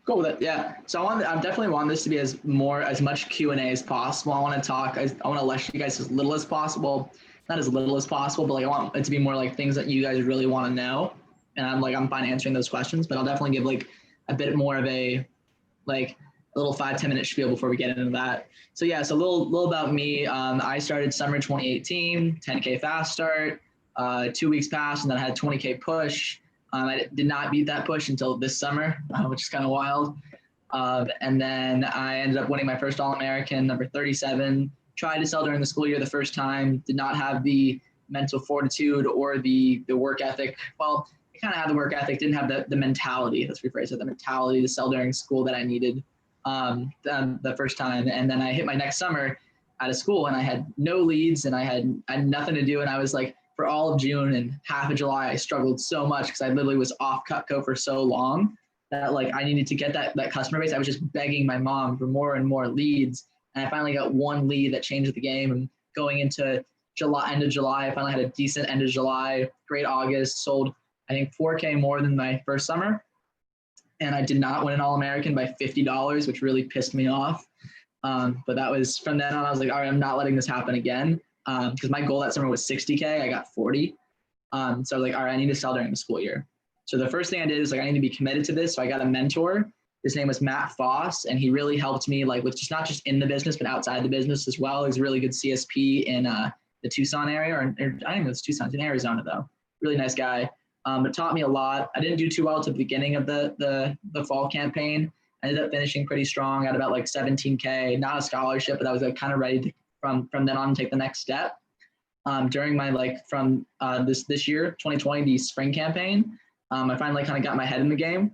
Cool with it. Yeah. So I definitely want this to be as much Q&A as possible. I want to talk. I want to let you guys as little as possible, not as little as possible, but like I want it to be more like things that you guys really want to know. And I'm fine answering those questions, but I'll definitely give like a bit more of a little 5-10 minute spiel before we get into that. So yeah, so a little about me. I started summer 2018, 10K fast start. 2 weeks passed, and then I had a 20K push. I did not beat that push until this summer, which is kind of wild. And then I ended up winning my first All-American, number 37. Tried to sell during the school year the first time. Did not have the mental fortitude or the work ethic. Well, I kind of had the work ethic, didn't have the mentality, let's rephrase it, the mentality to sell during school that I needed the first time. And then I hit my next summer out of school, and I had no leads, and I had nothing to do. And I was like, for all of June and half of July, I struggled so much because I literally was off Cutco for so long that like I needed to get that customer base. I was just begging my mom for more and more leads. And I finally got one lead that changed the game. And going into end of July, I finally had a decent end of July, great August, sold I think 4K more than my first summer. And I did not win an All-American by $50, which really pissed me off. But that was from then on, I was like, all right, I'm not letting this happen again. Because my goal that summer was 60K, I got 40. So I was like, all right, I need to sell during the school year. So the first thing I did is like, I need to be committed to this. So I got a mentor. His name was Matt Foss, and he really helped me like with just not just in the business, but outside the business as well. He's a really good CSP in the Tucson area, or I don't even know it's Tucson, it's in Arizona though. Really nice guy. It taught me a lot. I didn't do too well at the beginning of the fall campaign. I ended up finishing pretty strong at about like 17K, not a scholarship, but I was like kind of ready to from then on take the next step. During my from this year, 2020, the spring campaign, I finally kind of got my head in the game.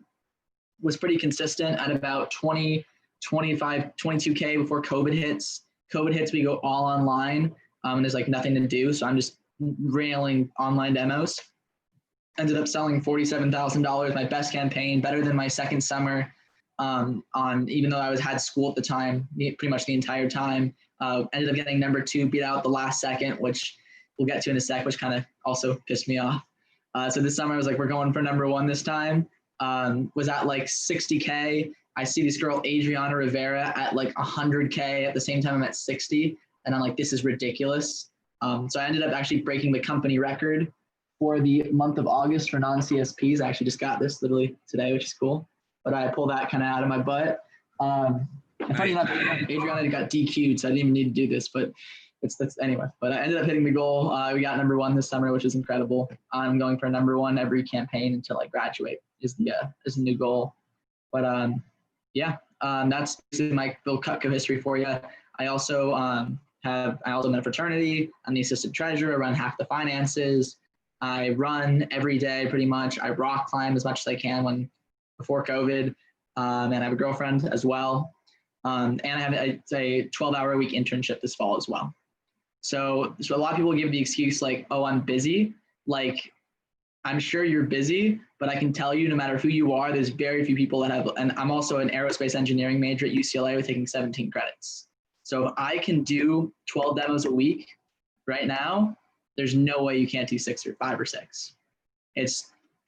Was pretty consistent at about 20, 25, 22K before COVID hits. COVID hits, we go all online, and there's like nothing to do. So I'm just railing online demos. Ended up selling $47,000, my best campaign, better than my second summer. Even though I had school at the time, pretty much the entire time. Ended up getting number 2, beat out the last second, which we'll get to in a sec, which kind of also pissed me off. So this summer I was like, we're going for number 1 this time. Was at like 60K. I see this girl, Adriana Rivera, at like 100K. At the same time, I'm at 60. And I'm like, this is ridiculous. So I ended up actually breaking the company record for the month of August for non-CSPs. I actually just got this literally today, which is cool. But I pulled that kind of out of my butt. And funny enough, Adriana got DQ'd, so I didn't even need to do this, but that's anyway. But I ended up hitting the goal. We got number 1 this summer, which is incredible. I'm going for number 1 every campaign until I graduate is the new goal. But that's basically my little Cutco history for you. I also am in a fraternity. I'm the assistant treasurer. I run half the finances. I run every day pretty much. I rock climb as much as I can before COVID, and I have a girlfriend as well. And I have a 12-hour a week internship this fall as well. So a lot of people give the excuse like, oh, I'm busy. Like, I'm sure you're busy, but I can tell you no matter who you are, there's very few people that have, and I'm also an aerospace engineering major at UCLA with taking 17 credits. So if I can do 12 demos a week right now, there's no way you can't do 6 or 5 or 6.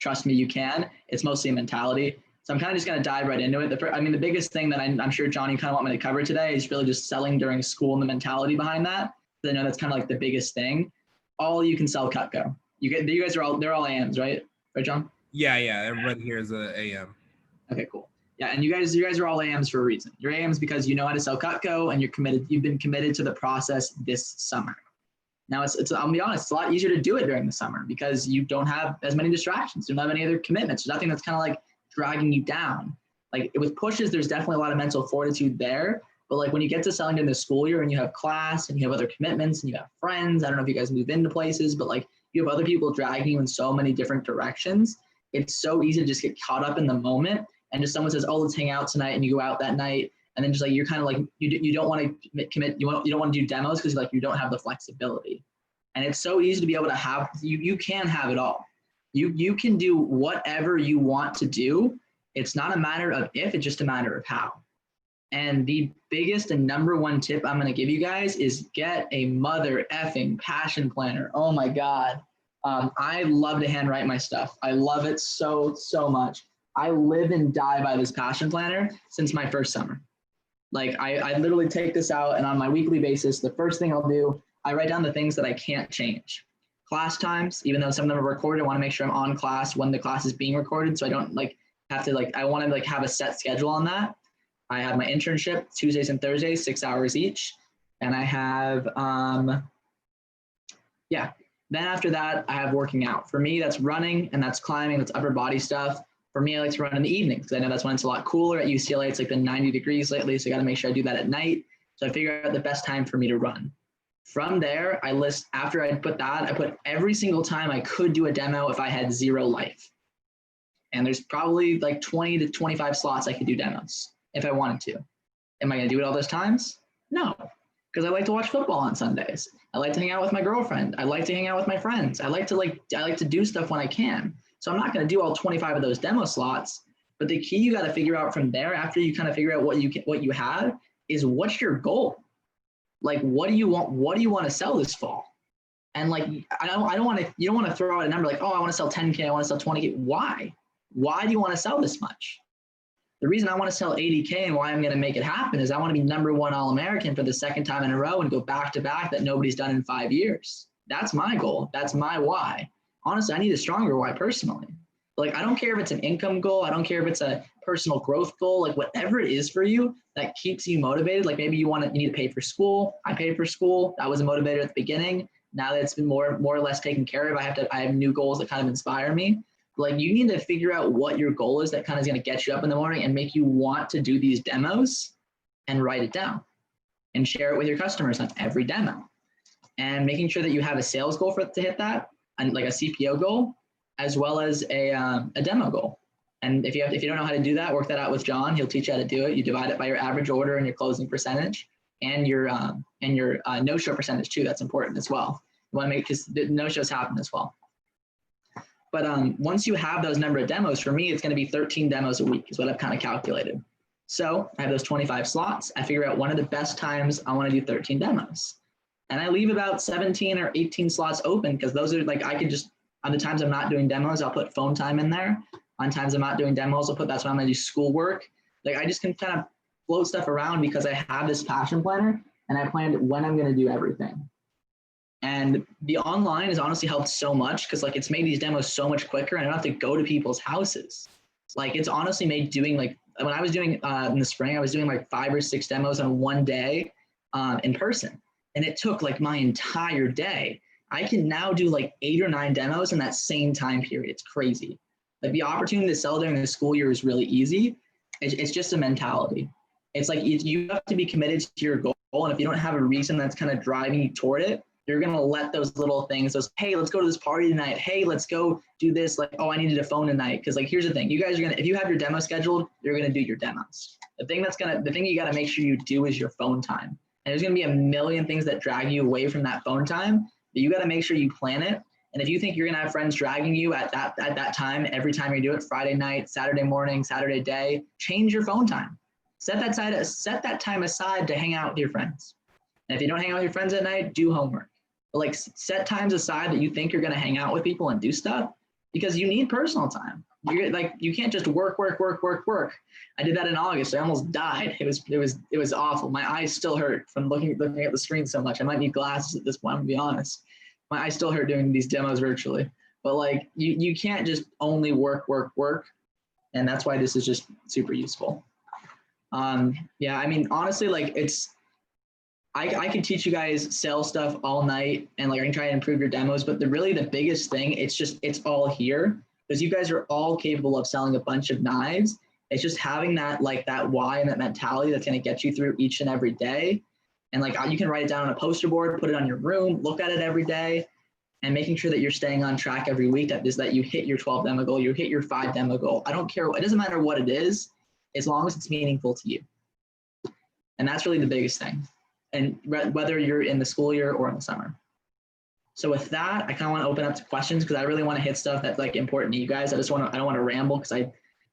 Trust me, you can. It's mostly a mentality. So I'm kind of just going to dive right into it. The biggest thing that I'm sure, Johnny, kind of want me to cover today is really just selling during school and the mentality behind that. I know that's kind of like the biggest thing. All you can sell Cutco. You guys they're all AMs, right? Right, John? Yeah. Everybody here is a AM. Okay, cool. Yeah, and you guys are all AMs for a reason. You're AMs because you know how to sell Cutco and you're committed. You've been committed to the process this summer. Now I'm gonna be honest, it's a lot easier to do it during the summer because you don't have as many distractions. You don't have any other commitments. There's nothing that's kind of like dragging you down. Like with pushes, there's definitely a lot of mental fortitude there. But like when you get to selling during the school year and you have class and you have other commitments and you have friends, I don't know if you guys move into places, but like you have other people dragging you in so many different directions. It's so easy to just get caught up in the moment. And just someone says, oh, let's hang out tonight. And you go out that night. And then just like, you're kind of like, you don't want to commit. You don't want to do demos because like you don't have the flexibility. And it's so easy to be able to have, you can have it all. You can do whatever you want to do. It's not a matter of if, it's just a matter of how. And the biggest and number 1 tip I'm going to give you guys is get a mother effing passion planner. Oh my God. I love to handwrite my stuff. I love it so much. I live and die by this passion planner since my first summer. Like I literally take this out, and on my weekly basis, the first thing I'll do, I write down the things that I can't change. Class times, even though some of them are recorded, I want to make sure I'm on class when the class is being recorded. So I don't like have to I want to have a set schedule on that. I have my internship Tuesdays and Thursdays, 6 hours each. And I have, then after that, I have working out. For me, that's running and that's climbing, that's upper body stuff. For me, I like to run in the evenings because I know that's when it's a lot cooler. At UCLA, it's like been 90 degrees lately, so I got to make sure I do that at night. So I figure out the best time for me to run. From there, I list, after I put that, I put every single time I could do a demo if I had 0 life. And there's probably like 20 to 25 slots I could do demos if I wanted to. Am I going to do it all those times? No, because I like to watch football on Sundays. I like to hang out with my girlfriend. I like to hang out with my friends. I like to do stuff when I can. So I'm not going to do all 25 of those demo slots. But the key you got to figure out from there, after you kind of figure out what you have, is what's your goal? Like, what do you want? What do you want to sell this fall? And like, you don't want to throw out a number like, oh, I want to sell 10K. I want to sell 20K. Why? Why do you want to sell this much? The reason I want to sell 80K and why I'm going to make it happen is I want to be #1 All-American for the second time in a row and go back to back that nobody's done in 5 years. That's my goal. That's my why. Honestly, I need a stronger why personally. Like, I don't care if it's an income goal. I don't care if it's a personal growth goal, like whatever it is for you that keeps you motivated. Like maybe you need to pay for school. I paid for school. That was a motivator at the beginning. Now that it's been more or less taken care of, I have new goals that kind of inspire me. Like, you need to figure out what your goal is that kind of is going to get you up in the morning and make you want to do these demos, and write it down and share it with your customers on every demo, and making sure that you have a sales goal to hit that, and like a CPO goal, as well as a demo goal. And if you don't know how to do that, work that out with John. He'll teach you how to do it. You divide it by your average order and your closing percentage, and your no-show percentage too. That's important as well. You want to make, because the no-shows happen as well. But once you have those number of demos, for me, it's going to be 13 demos a week is what I've kind of calculated. So I have those 25 slots. I figure out one of the best times I want to do 13 demos. And I leave about 17 or 18 slots open because those are like, I could just, on the times I'm not doing demos, I'll put phone time in there. On times I'm not doing demos, that's when I'm going to do schoolwork. Like, I just can kind of float stuff around because I have this passion planner and I planned when I'm going to do everything. And the online has honestly helped so much because like it's made these demos so much quicker and I don't have to go to people's houses. Like, it's honestly made doing, like when I was doing in the spring, I was doing like 5 or 6 demos on one day in person. And it took like my entire day. I can now do like 8 or 9 demos in that same time period. It's crazy. Like, the opportunity to sell during the school year is really easy. It's just a mentality. It's like you have to be committed to your goal. And if you don't have a reason that's kind of driving you toward it, you're going to let those little things, hey, let's go to this party tonight. Hey, let's go do this. Like, oh, I needed a phone tonight. Because like, here's the thing. You guys are going to, if you have your demo scheduled, you're going to do your demos. The thing you got to make sure you do is your phone time. And there's going to be a million things that drag you away from that phone time, but you got to make sure you plan it. And if you think you're going to have friends dragging you at that time, every time you do it, Friday night, Saturday morning, Saturday day, change your phone time. Set that time aside to hang out with your friends. And if you don't hang out with your friends at night, do homework. But like, set times aside that you think you're going to hang out with people and do stuff, because you need personal time. You can't just work. I did that in August. I almost died. It was awful. My eyes still hurt from looking at the screen so much. I might need glasses at this point, to be honest. My eyes still hurt doing these demos virtually. But like, you can't just only work. And that's why this is just super useful. Yeah, I mean, honestly, like I can teach you guys sales stuff all night, and like I can try and improve your demos, but the biggest thing, it's all here, because you guys are all capable of selling a bunch of knives. It's just having that why and that mentality that's going to get you through each and every day. And like, you can write it down on a poster board, put it on your room, look at it every day, and making sure that you're staying on track every week, that you hit your 12 demo goal, you hit your 5 demo goal. I don't care. It doesn't matter what it is, as long as it's meaningful to you. And that's really the biggest thing. And whether you're in the school year or in the summer. So with that, I kind of want to open up to questions, because I really want to hit stuff that's like important to you guys. I don't want to ramble, because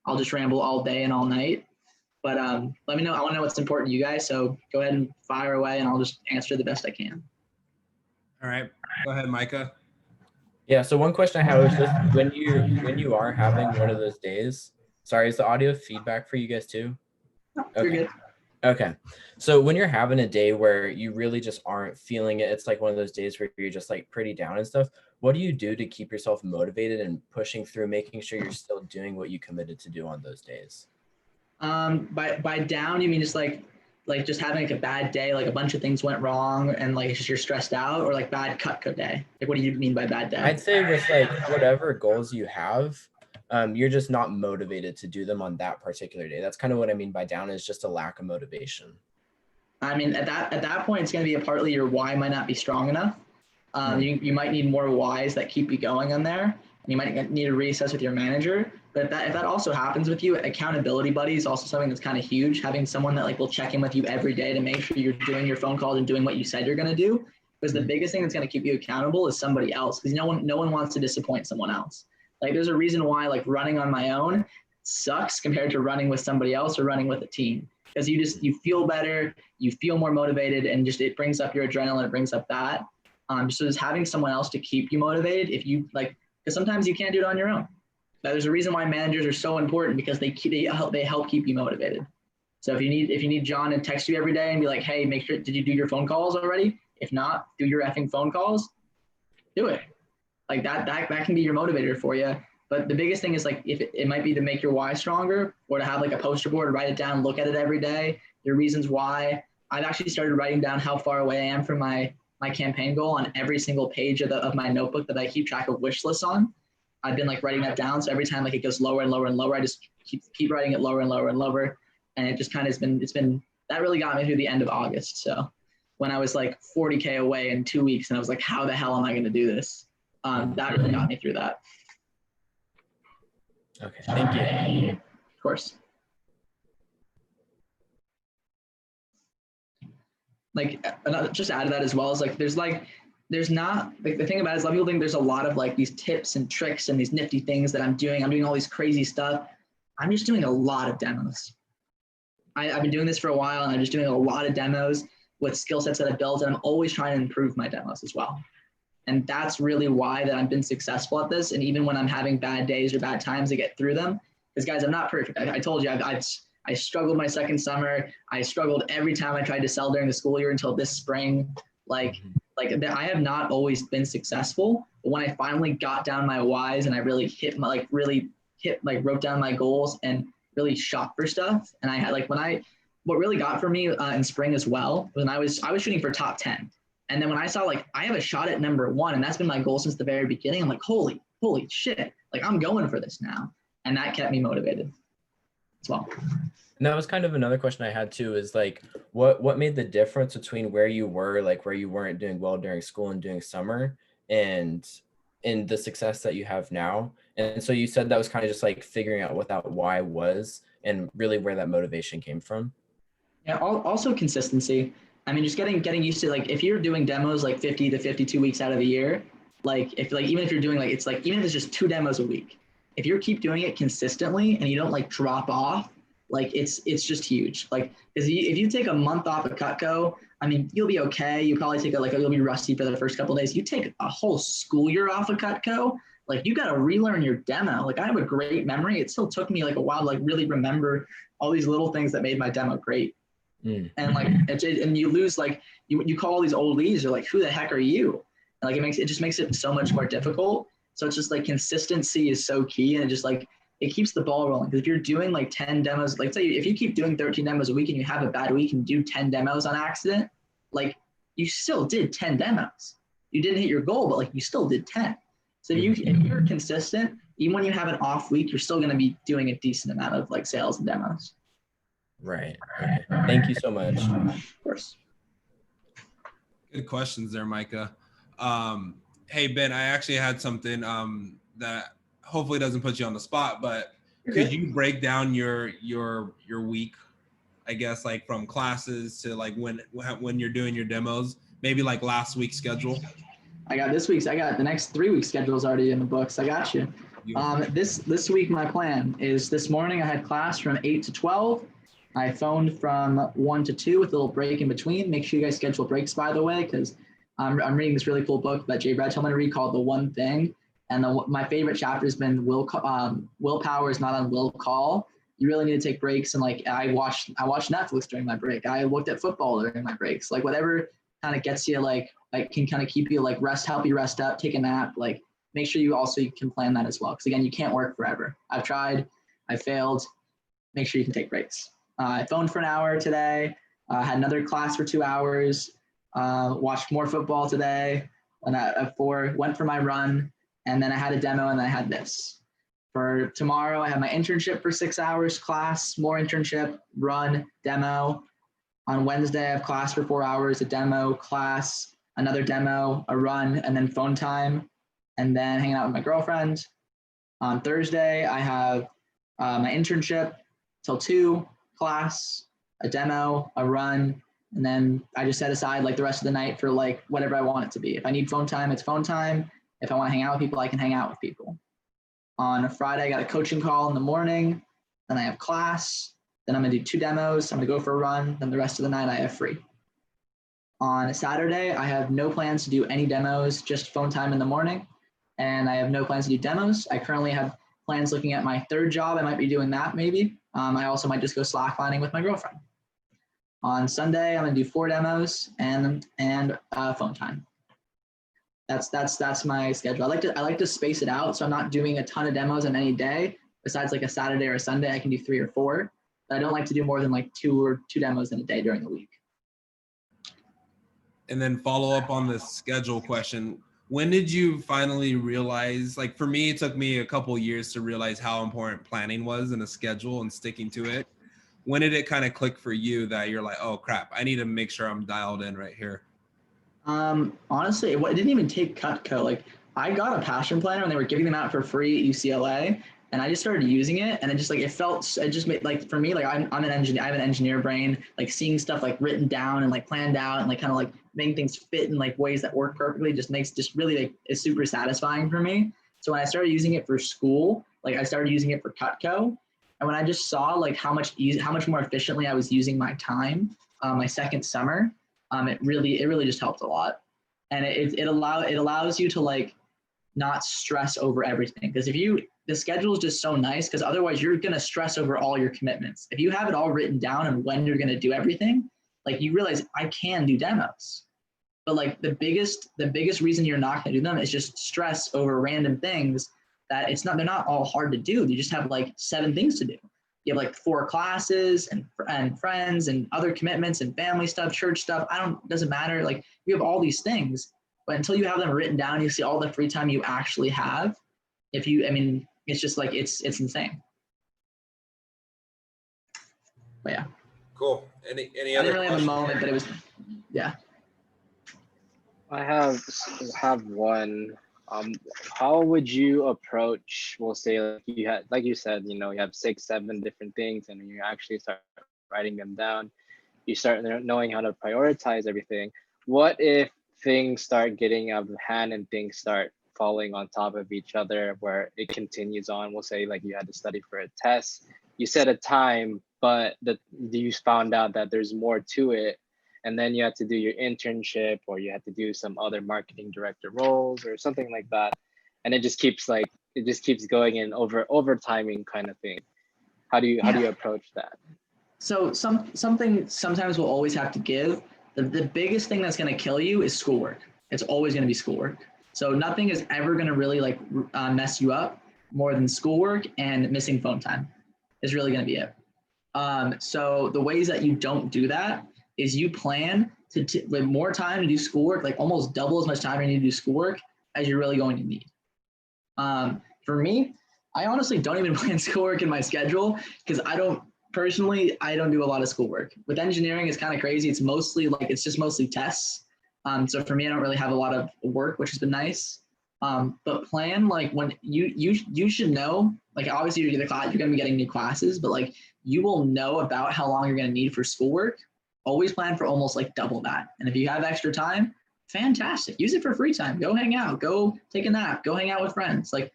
I'll just ramble all day and all night. But let me know. I want to know what's important to you guys. So go ahead and fire away, and I'll just answer the best I can. All right, go ahead, Micah. Yeah. So one question I have is just when you are having one of those days, Sorry, is the audio feedback for you guys too? No, you're good. Okay. So when you're having a day where you really just aren't feeling it, it's like one of those days where you're just like pretty down and stuff. What do you do to keep yourself motivated and pushing through, making sure you're still doing what you committed to do on those days? By down, you mean just like just having like a bad day, like a bunch of things went wrong and like it's just you're stressed out, or like bad cut day? Like, what do you mean by bad day? I'd say with like whatever goals you have, you're just not motivated to do them on that particular day. That's kind of what I mean by down, is just a lack of motivation. I mean, at that point, it's going to be partly your why might not be strong enough. You might need more whys that keep you going on there. And you might need to reassess with your manager. But if that also happens with you, accountability buddy is also something that's kind of huge. Having someone that like will check in with you every day to make sure you're doing your phone calls and doing what you said you're going to do. Because the biggest thing that's going to keep you accountable is somebody else. Because no one wants to disappoint someone else. Like, there's a reason why like running on my own sucks compared to running with somebody else or running with a team. Because you feel better, you feel more motivated, and just it brings up your adrenaline, it brings up that. So just having someone else to keep you motivated, if you like, because sometimes you can't do it on your own. There's a reason why managers are so important, because they help keep you motivated. So if you need John to text you every day and be like, hey, make sure, did you do your phone calls already? If not, do your effing phone calls. Do it. Like that can be your motivator for you. But the biggest thing is like, if it might be to make your why stronger, or to have like a poster board, write it down, look at it every day, your reasons why. I've actually started writing down how far away I am from my campaign goal on every single page of my notebook that I keep track of wish lists on. I've been like writing that down. So every time like it goes lower and lower and lower, I just keep writing it lower and lower and lower. And it just kind of it's been, that really got me through the end of August. So when I was like 40K away in 2 weeks and I was like, how the hell am I going to do this? That really got me through that. Okay, thank you. Of course. Like, just add to that as well, is like, there's not, like, the thing about it is, a lot of people think there's a lot of like these tips and tricks and these nifty things that I'm doing all these crazy stuff. I'm just doing a lot of demos. I've been doing this for a while, and I'm just doing a lot of demos with skill sets that I built, and I'm always trying to improve my demos as well. And that's really why that I've been successful at this. And even when I'm having bad days or bad times, to get through them, because guys, I'm not perfect. I told you, I struggled my second summer. I struggled every time I tried to sell during the school year until this spring. Like I have not always been successful. But when I finally got down my whys and I really wrote down my goals and really shot for stuff. And I had what really got for me in spring as well, when I was shooting for top 10. And then when I saw like I have a shot at number 1, and that's been my goal since the very beginning, I'm like, holy shit, like I'm going for this now. And that kept me motivated as well. And that was kind of another question I had too, is like, what made the difference between where you were, like where you weren't doing well during school and doing summer, and in the success that you have now? And so you said that was kind of just like figuring out what that why was and really where that motivation came from. Yeah, also consistency. I mean, just getting used to, like, if you're doing demos like 50 to 52 weeks out of the year, like even if you're doing like, it's like, even if it's just 2 demos a week, if you keep doing it consistently and you don't like drop off, like it's just huge. Like, if you take a month off of Cutco, I mean, you'll be okay. You probably take you'll be rusty for the first couple of days. You take a whole school year off of Cutco, like you got to relearn your demo. Like, I have a great memory. It still took me like a while to like really remember all these little things that made my demo great. And like, and you lose, like, you call all these old leads, you're like, who the heck are you? And like, it just makes it so much more difficult. So it's just like, consistency is so key, and it just like, it keeps the ball rolling. Because if you're doing like 10 demos, like say if you keep doing 13 demos a week and you have a bad week and do 10 demos on accident, like you still did 10 demos. You didn't hit your goal, but like you still did 10. So if you're consistent, even when you have an off week, you're still going to be doing a decent amount of like sales and demos. Right. Okay. Thank you so much. Of course. Good questions there, Micah. Hey, Ben, I actually had something that hopefully doesn't put you on the spot, but could you break down your week, I guess, like from classes to like when you're doing your demos, maybe like last week's schedule? I got the next 3 weeks schedules already in the books. I got you. This week, my plan is this morning I had class from 8 to 12. I phoned from 1 to 2 with a little break in between. Make sure you guys schedule breaks, by the way, because I'm reading this really cool book that Jay Brad told me to read called The One Thing. And my favorite chapter has been willpower is not on will call. You really need to take breaks. And like, I watched Netflix during my break. I looked at football during my breaks. Like whatever kind of gets you like can kind of keep you like help you rest up, take a nap, like make sure you can plan that as well. Because again, you can't work forever. I've tried, I failed. Make sure you can take breaks. I phoned for an hour today. Had another class for 2 hours. Watched more football today. And at 4, went for my run. And then I had a demo and then I had this. For tomorrow, I have my internship for 6 hours, class, more internship, run, demo. On Wednesday, I have class for 4 hours, a demo, class, another demo, a run, and then phone time, and then hanging out with my girlfriend. On Thursday, I have my internship till 2, class, a demo, a run, and then I just set aside like the rest of the night for like whatever I want it to be. If I need phone time, it's phone time. If I want to hang out with people, I can hang out with people. On a Friday, I got a coaching call in the morning. Then I have class. Then I'm going to do 2 demos. I'm going to go for a run. Then the rest of the night, I have free. On a Saturday, I have no plans to do any demos, just phone time in the morning. And I have no plans to do demos. I currently have plans looking at my 3rd job. I might be doing that maybe. I also might just go slacklining with my girlfriend. On Sunday, I'm going to do 4 demos and phone time. That's my schedule. I like to space it out, so I'm not doing a ton of demos on any day. Besides like a Saturday or a Sunday, I can do 3 or 4. But I don't like to do more than like 2 demos in a day during the week. And then follow up on the schedule question. When did you finally realize, like for me, it took me a couple years to realize how important planning was in a schedule and sticking to it. When did it kind of click for you that you're like, oh crap, I need to make sure I'm dialed in right here? Honestly, it didn't even take Cutco. Like I got a passion planner and they were giving them out for free at UCLA, and I just started using it, and it just made like for me, like I'm an engineer. I have an engineer brain. Like seeing stuff like written down and like planned out and like kind of like making things fit in like ways that work perfectly just really like is super satisfying for me. So when I started using it for school, like I started using it for Cutco, and when I just saw like how much more efficiently I was using my time, my second summer. It really just helped a lot, and it allows you to like not stress over everything, because the schedule is just so nice, because otherwise you're gonna stress over all your commitments. If you have it all written down and when you're gonna do everything, like you realize I can do demos, but like the biggest reason you're not gonna do them is just stress over random things that they're not all hard to do. You just have like 7 things to do. You have like 4 classes and friends and other commitments and family stuff, church stuff. Doesn't matter. Like you have all these things, but until you have them written down, you see all the free time you actually have. It's just like, it's insane. But yeah. Cool. Any I other didn't really have a moment, but it was, yeah. I have one. How would you approach, we'll say, like you said, you have 6, 7 different things, and when you actually start writing them down, you start knowing how to prioritize everything. What if things start getting out of hand and things start falling on top of each other, where it continues on? We'll say like you had to study for a test, you set a time, but you found out that there's more to it, and then you have to do your internship, or you have to do some other marketing director roles or something like that, and it just keeps going in over timing kind of thing. How do you approach that? So something sometimes we'll always have to give. The biggest thing that's going to kill you is schoolwork. It's always going to be schoolwork. So nothing is ever going to really like mess you up more than schoolwork, and missing phone time is really going to be it. So the ways that you don't do that is you plan with more time to do schoolwork, like almost double as much time you need to do schoolwork as you're really going to need. For me, I honestly don't even plan schoolwork in my schedule, because I don't do a lot of schoolwork. With engineering, it's kind of crazy. It's just mostly tests. So for me, I don't really have a lot of work, which has been nice. But plan like when you should know, like obviously you're going to be getting new classes, but like you will know about how long you're going to need for schoolwork. Always plan for almost like double that. And if you have extra time, fantastic. Use it for free time. Go hang out, go take a nap, go hang out with friends. Like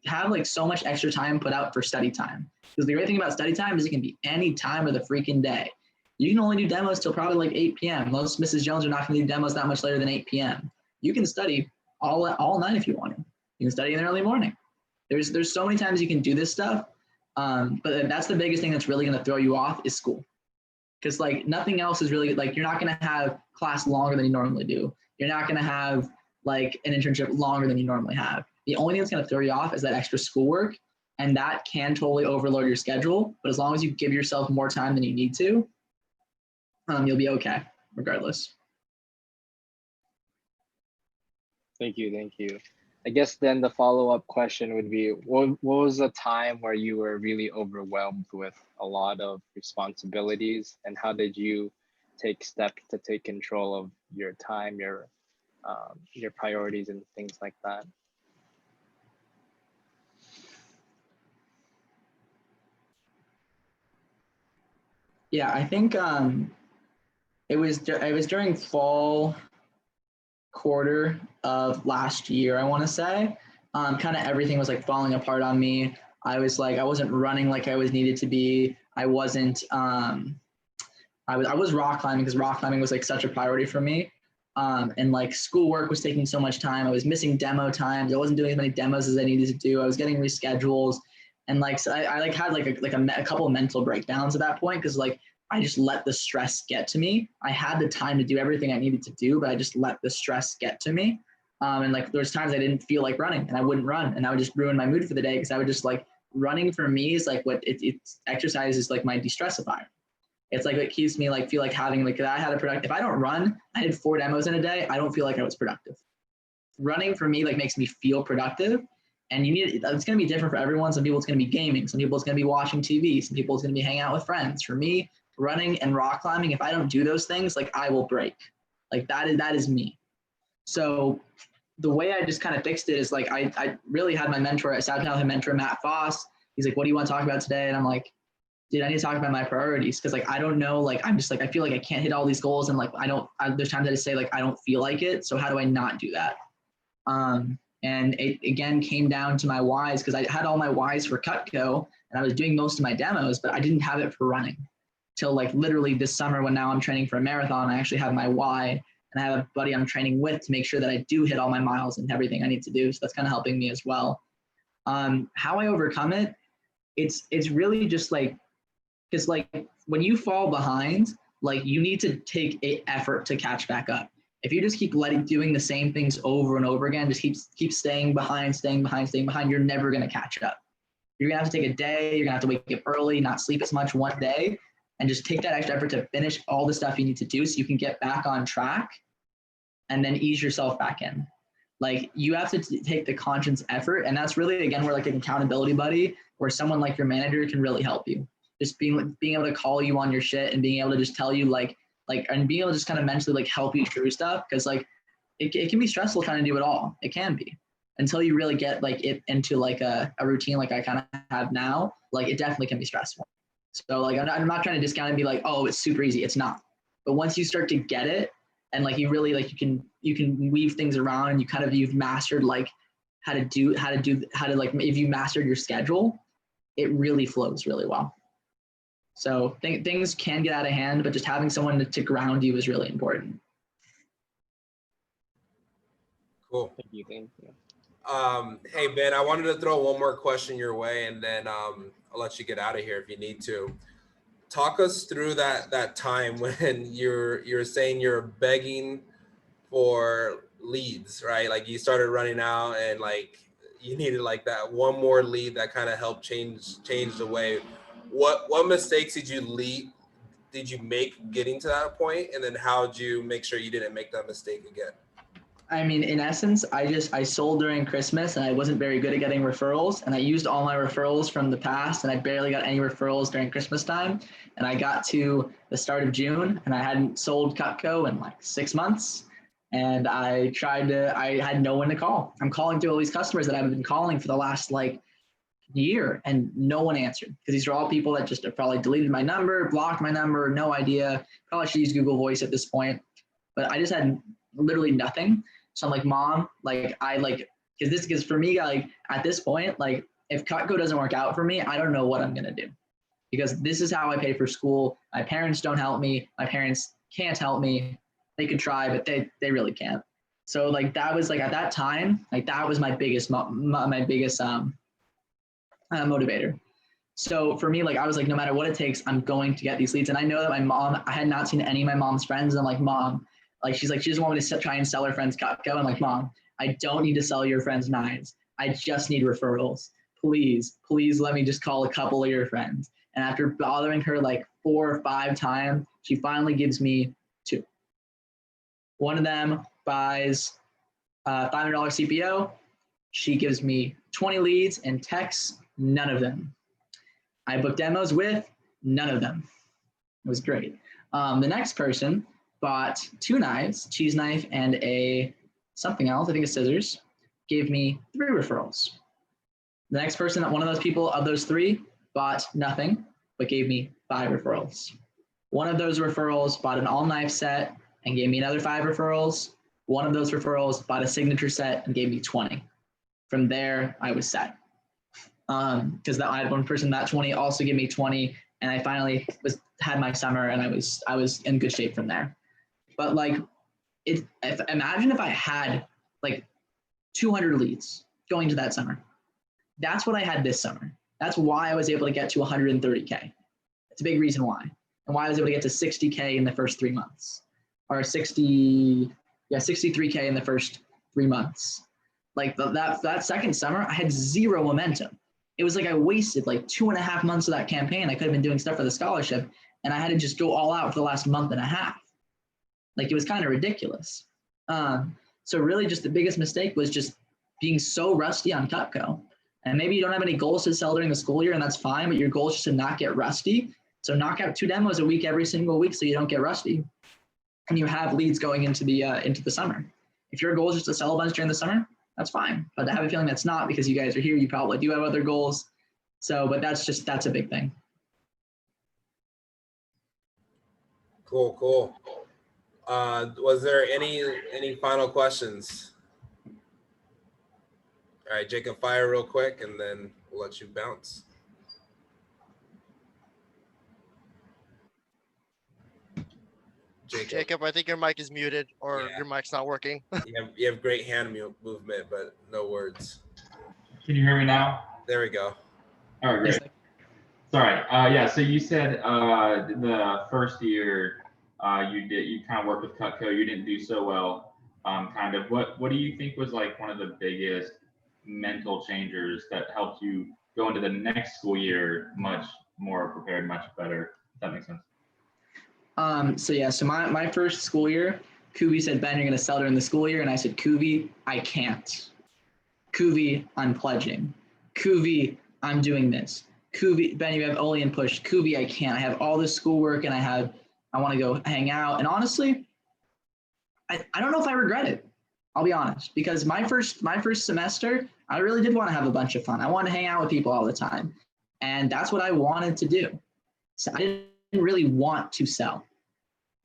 have like so much extra time put out for study time. Because the great thing about study time is it can be any time of the freaking day. You can only do demos till probably like 8 p.m. Most Mrs. Jones are not going to do demos that much later than 8 p.m. You can study all night if you want to. You can study in the early morning. There's so many times you can do this stuff. But that's the biggest thing that's really going to throw you off is school. Because like nothing else is really like, you're not going to have class longer than you normally do. You're not going to have like an internship longer than you normally have. The only thing that's going to throw you off is that extra schoolwork. And that can totally overload your schedule. But as long as you give yourself more time than you need to, you'll be okay regardless. Thank you. I guess then the follow-up question would be, what was a time where you were really overwhelmed with a lot of responsibilities, and how did you take steps to take control of your time, your priorities and things like that? Yeah, I think it was during fall quarter of last year, I want to say. Kind of everything was like falling apart on me. I wasn't running like I was needed to be. I wasn't I was rock climbing because rock climbing was like such a priority for me. And like schoolwork was taking so much time. I was missing demo times. I wasn't doing as many demos as I needed to do. I was getting reschedules. And like, so I like had like a couple of mental breakdowns at that point, because like I just let the stress get to me. I had the time to do everything I needed to do, but I just let the stress get to me. And like there's times I didn't feel like running and I wouldn't run, and I would just ruin my mood for the day, because I would just like, running for me is like it's exercise is like my de-stressifier. It's like it keeps me like feel like having like, I had a productive. If I don't run, I did 4 demos in a day, I don't feel like I was productive. Running for me like makes me feel productive. And it's going to be different for everyone. Some people it's going to be gaming. Some people it's going to be watching TV. Some people it's going to be hanging out with friends. For me, running and rock climbing, if I don't do those things, like I will break. Like that is me. So the way I just kind of fixed it is like, I really had my mentor, I sat down with my mentor, Matt Foss. He's like, what do you want to talk about today? And I'm like, dude, I need to talk about my priorities. Cause like, I don't know, like, I'm just like, I feel like I can't hit all these goals. And like, there's times I just say like, I don't feel like it. So how do I not do that? And it again came down to my whys, because I had all my whys for Cutco and I was doing most of my demos, but I didn't have it for running till like literally this summer, when now I'm training for a marathon. I actually have my why, and I have a buddy I'm training with to make sure that I do hit all my miles and everything I need to do. So that's kind of helping me as well. How I overcome it, it's really just like, because like when you fall behind, like you need to take an effort to catch back up. If you just keep doing the same things over and over again, just keep staying behind, you're never going to catch up. You're going to have to take a day. You're going to have to wake up early, not sleep as much one day, and just take that extra effort to finish all the stuff you need to do so you can get back on track and then ease yourself back in. Like you have to take the conscious effort. And that's really, again, where like an accountability buddy, where someone like your manager can really help you. Just being able to call you on your shit and being able to just tell you and being able to just kind of mentally like help you through stuff. Cause like it can be stressful trying to do it all. It can be, until you really get like it into like a routine like I kind of have now. Like it definitely can be stressful. So like I'm not trying to discount and be like, oh, it's super easy. It's not. But once you start to get it, and like you really like you can weave things around, and you've mastered like how to like, if you mastered your schedule, it really flows really well. So things can get out of hand, but just having someone to ground you is really important. Cool. Thank you. Hey, Ben, I wanted to throw one more question your way, and then I'll let you get out of here if you need to. Talk us through that time when you're saying you're begging for leads, right? Like you started running out and like you needed like that one more lead that kind of helped change the way. What mistakes did you make getting to that point, and then how did you make sure you didn't make that mistake again? I mean, in essence, I sold during Christmas, and I wasn't very good at getting referrals, and I used all my referrals from the past, and I barely got any referrals during Christmas time. And I got to the start of June, and I hadn't sold Cutco in like 6 months. And I had no one to call. I'm calling through all these customers that I've been calling for the last like year, and no one answered, because these are all people that just probably deleted my number, blocked my number, no idea. Probably should use Google Voice at this point, but I just had literally nothing. So I'm like, Mom, like because for me, like at this point, like if Cutco doesn't work out for me, I don't know what I'm gonna do, because this is how I pay for school. My parents don't help me. My parents can't help me. They could try, but they really can't. So like that was like at that time, like that was my biggest motivator. So for me, like I was like, no matter what it takes, I'm going to get these leads. And I know that my mom, I had not seen any of my mom's friends. And I'm like, Mom, like she's like, she doesn't want me to try and sell her friends Cutco. I'm like, Mom, I don't need to sell your friends knives. I just need referrals. Please let me just call a couple of your friends. And after bothering her like 4 or 5 times, she finally gives me 2. One of them buys $500 CPO. She gives me 20 leads and texts, none of them. I booked demos with none of them. It was great. The next person bought 2 knives, cheese knife and a something else, I think it's scissors, gave me 3 referrals. The next person, one of those people of those 3 bought nothing, but gave me 5 referrals. One of those referrals bought an all knife set and gave me another 5 referrals. One of those referrals bought a signature set and gave me 20. From there, I was set. Because I had one person, that 20 also gave me 20, and I finally had my summer, and I was in good shape from there. But like, imagine if I had like 200 leads going to that summer. That's what I had this summer. That's why I was able to get to 130K. It's a big reason why, and why I was able to get to 60K in the first 3 months, or 63K in the first 3 months. Like that second summer, I had 0 momentum. It was like I wasted like 2.5 months of that campaign. I could have been doing stuff for the scholarship, and I had to just go all out for the last month and a half. Like it was kind of ridiculous. So really just the biggest mistake was just being so rusty on Cutco. And maybe you don't have any goals to sell during the school year, and that's fine, but your goal is just to not get rusty. So knock out 2 demos a week every single week so you don't get rusty. And you have leads going into the summer. If your goal is just to sell a bunch during the summer, that's fine. But I have a feeling that's not, because you guys are here. You probably do have other goals. So, but that's a big thing. Cool. Was there any final questions? All right, Jacob, fire real quick, and then we'll let you bounce. Jacob, I think your mic is muted, or your mic's not working. You have great hand movement, but no words. Can you hear me now? There we go. All right, great. Sorry. Yeah. So you said the first year you kind of worked with Cutco. You didn't do so well. Kind of. What do you think was like one of the biggest mental changers that helped you go into the next school year much more prepared, much better? If that makes sense. So my first school year, Kuvi said, Ben, you're going to sell during the school year. And I said, Kuvi, I can't. Kuvi, I'm pledging. Kuvi, I'm doing this. Kuvi, Ben, you have Oli and push. Kuvi, I can't. I have all this schoolwork, and I want to go hang out. And honestly, I don't know if I regret it. I'll be honest, because my first semester, I really did want to have a bunch of fun. I wanted to hang out with people all the time. And that's what I wanted to do. So I didn't really want to sell.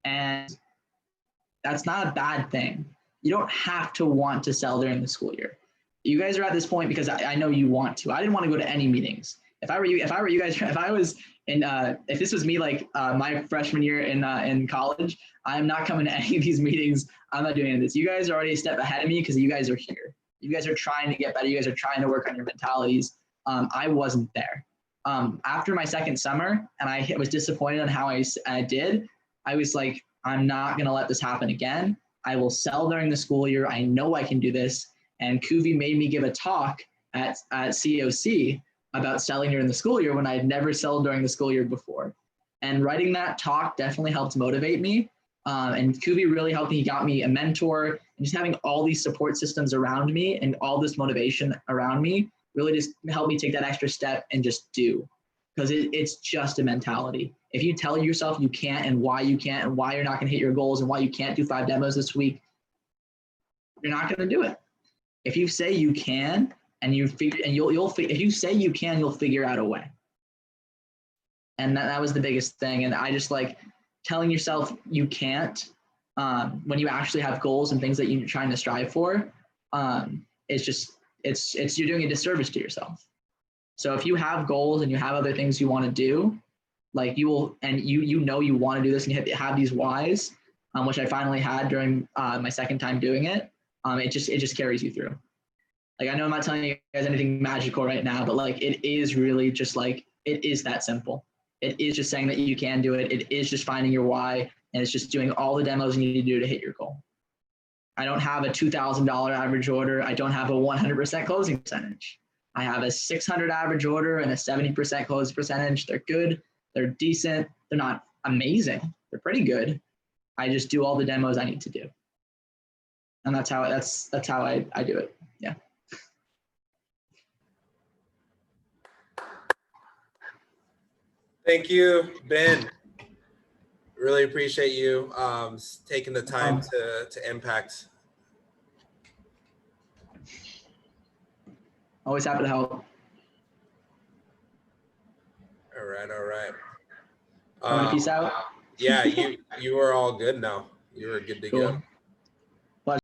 And that's not a bad thing. You don't have to want to sell during the school year. You guys are at this point because I know you want to. I didn't want to go to any meetings. If this was me, like my freshman year in college, I'm not coming to any of these meetings. I'm not doing any of this. You guys are already a step ahead of me because you guys are here. You guys are trying to get better. You guys are trying to work on your mentalities. I wasn't there. After my second summer, and I was disappointed on how I did, I was like, I'm not going to let this happen again. I will sell during the school year. I know I can do this. And Kuvi made me give a talk at COC about selling during the school year when I had never sold during the school year before. And writing that talk definitely helped motivate me. And Kuvi really helped me. He got me a mentor, and just having all these support systems around me and all this motivation around me really just helped me take that extra step and just do. Because it's just a mentality. If you tell yourself you can't, and why you can't, and why you're not going to hit your goals, and why you can't do 5 demos this week, you're not going to do it. If you say you can, and if you say you can, you'll figure out a way. And that was the biggest thing. And I just like telling yourself you can't when you actually have goals and things that you're trying to strive for. It's you're doing a disservice to yourself. So if you have goals and you have other things you want to do, like you will, and you know you want to do this, and you have these whys, which I finally had during my second time doing it. it just carries you through. Like, I know I'm not telling you guys anything magical right now, but like, it is really just like, it is that simple. It is just saying that you can do it. It is just finding your why, and it's just doing all the demos you need to do to hit your goal. I don't have a $2,000 average order. I don't have a 100% closing percentage. I have a 600 average order and a 70% closing percentage. They're good. They're decent. They're not amazing. They're pretty good. I just do all the demos I need to do. And that's how I do it. Yeah. Thank you, Ben. Really appreciate you taking the time to impact. Always happy to help. All right. Want to peace out? Yeah, you are all good now. You were good to go.